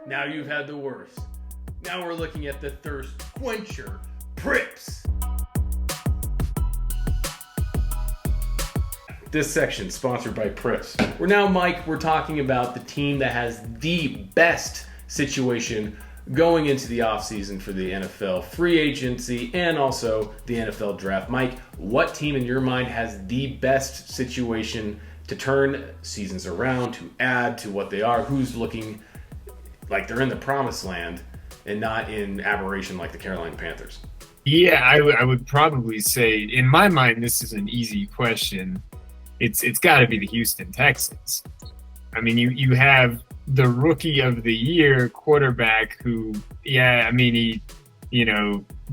Now you've had the worst. Now we're looking at the thirst quencher, Prips. This section sponsored by Prips. We're talking about the team that has the best situation going into the offseason for the NFL free agency and also the NFL draft. Mike, what team in your mind has the best situation to turn seasons around, to add to what they are? Who's looking like they're in the promised land and not in aberration like the Carolina Panthers? Yeah, I would probably say, in my mind, this is an easy question. It's got to be the Houston Texans. I mean, you have the rookie of the year quarterback who, he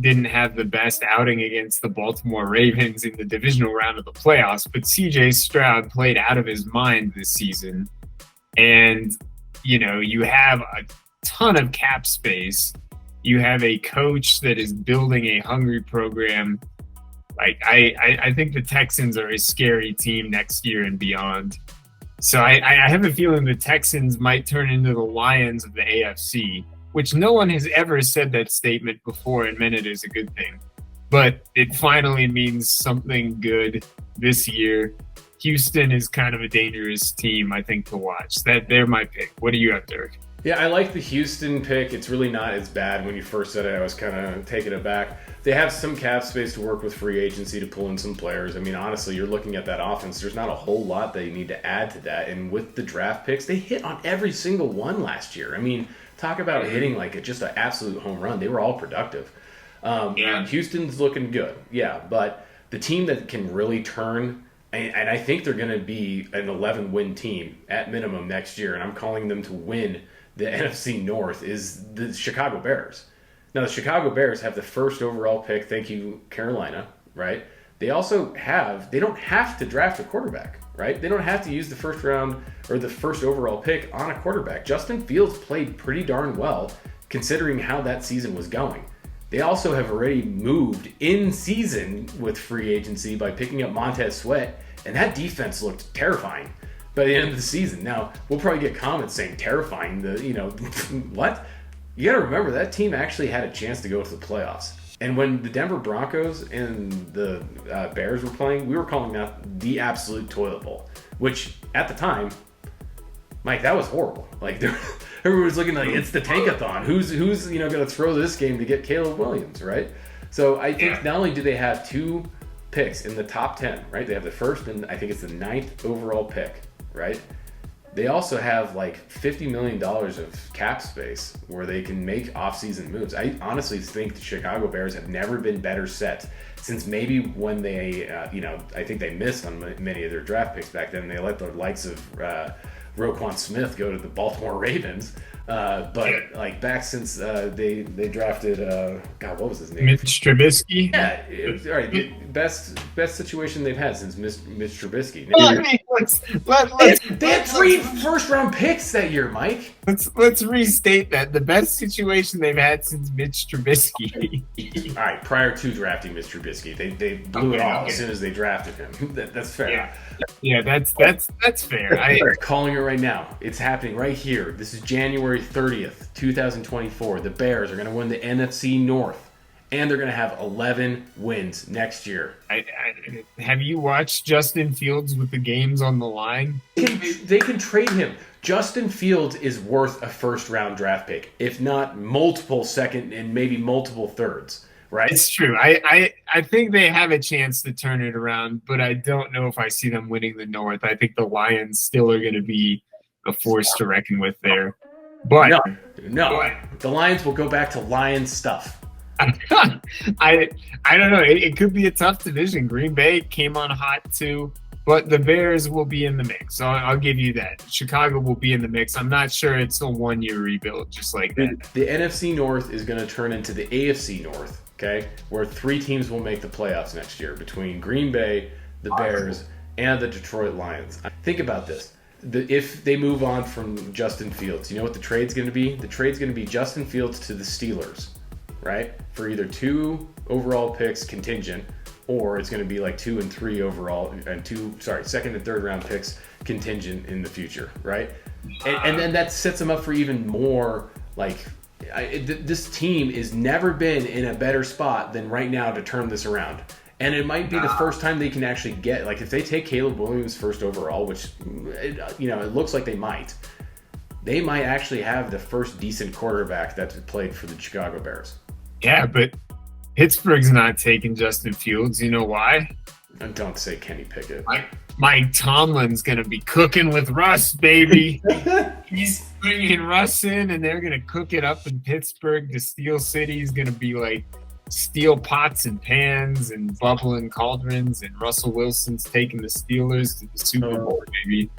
didn't have the best outing against the Baltimore Ravens in the divisional round of the playoffs, but CJ Stroud played out of his mind this season. And, you have a ton of cap space. You have a coach that is building a hungry program. Like, I think the Texans are a scary team next year and beyond. So I have a feeling the Texans might turn into the Lions of the AFC, which no one has ever said that statement before and meant it as a good thing. But it finally means something good this year. Houston is kind of a dangerous team, I think, to watch. They're my pick. What do you have, Derek? Yeah, I like the Houston pick. It's really not as bad. When you first said it, I was kind of taken aback. They have some cap space to work with free agency to pull in some players. I mean, honestly, you're looking at that offense. There's not a whole lot they need to add to that. And with the draft picks, they hit on every single one last year. I mean, talk about hitting like just an absolute home run. They were all productive. Houston's looking good. Yeah, but the team that can really turn, and I think they're going to be an 11-win team at minimum next year, and I'm calling them to win the NFC North, is the Chicago Bears. Now, the Chicago Bears have the first overall pick. Thank you, Carolina, right? They don't have to draft a quarterback, right? They don't have to use the first round or the first overall pick on a quarterback. Justin Fields played pretty darn well considering how that season was going. They also have already moved in season with free agency by picking up Montez Sweat, and that defense looked terrifying by the end of the season. Now, we'll probably get comments saying terrifying. What? You got to remember, that team actually had a chance to go to the playoffs. And when the Denver Broncos and the Bears were playing, we were calling that the absolute toilet bowl, which at the time, Mike, that was horrible. Like, everyone was looking like it's the tankathon. Who's going to throw this game to get Caleb Williams, right? So I think not only do they have two picks in the top 10, right? They have the first and I think it's the 9th overall pick, right? They also have like $50 million of cap space where they can make offseason moves. I honestly think the Chicago Bears have never been better set since maybe when they, I think they missed on many of their draft picks back then. They let the likes of Roquan Smith go to the Baltimore Ravens. But like back since they drafted what was his name? Mitch Trubisky. Yeah, it was, all right. The best situation they've had since Mitch Trubisky. They had 3 first-round picks that year, Mike. Let's restate that. The best situation they've had since Mitch Trubisky. All right, prior to drafting Mitch Trubisky, they blew it all as soon as they drafted him. That's fair. Yeah, that's fair. I'm calling it right now. It's happening right here. This is January 30th, 2024. The Bears are going to win the NFC North, and they're going to have 11 wins next year. Have you watched Justin Fields with the games on the line? They can trade him. Justin Fields is worth a first-round draft pick, if not multiple second and maybe multiple thirds. Right? It's true. I think they have a chance to turn it around, but I don't know if I see them winning the North. I think the Lions still are going to be a force to reckon with there. But no, the Lions will go back to Lions stuff. I don't know. It could be a tough division. Green Bay came on hot too, but the Bears will be in the mix. So I'll give you that. Chicago will be in the mix. I'm not sure it's a 1-year rebuild just like that. The NFC North is going to turn into the AFC North. Okay, where 3 teams will make the playoffs next year between Green Bay, the Bears, and the Detroit Lions. Think about this. If they move on from Justin Fields, you know what the trade's going to be? The trade's going to be Justin Fields to the Steelers, right? For either 2 overall picks contingent, or it's going to be like 2 and 3 overall, and 2 and third round picks contingent in the future, right? And then that sets them up for even more Like, this team has never been in a better spot than right now to turn this around. And it might be the first time they can actually get, like, if they take Caleb Williams first overall, which, it looks like they might actually have the first decent quarterback that's played for the Chicago Bears. Yeah, but Pittsburgh's not taking Justin Fields. You know why? And don't say Kenny Pickett. Mike Tomlin's going to be cooking with Russ, baby. He's bringing Russ in, and they're going to cook it up in Pittsburgh. The Steel City is going to be like steel pots and pans and bubbling cauldrons, and Russell Wilson's taking the Steelers to the Super Bowl, baby.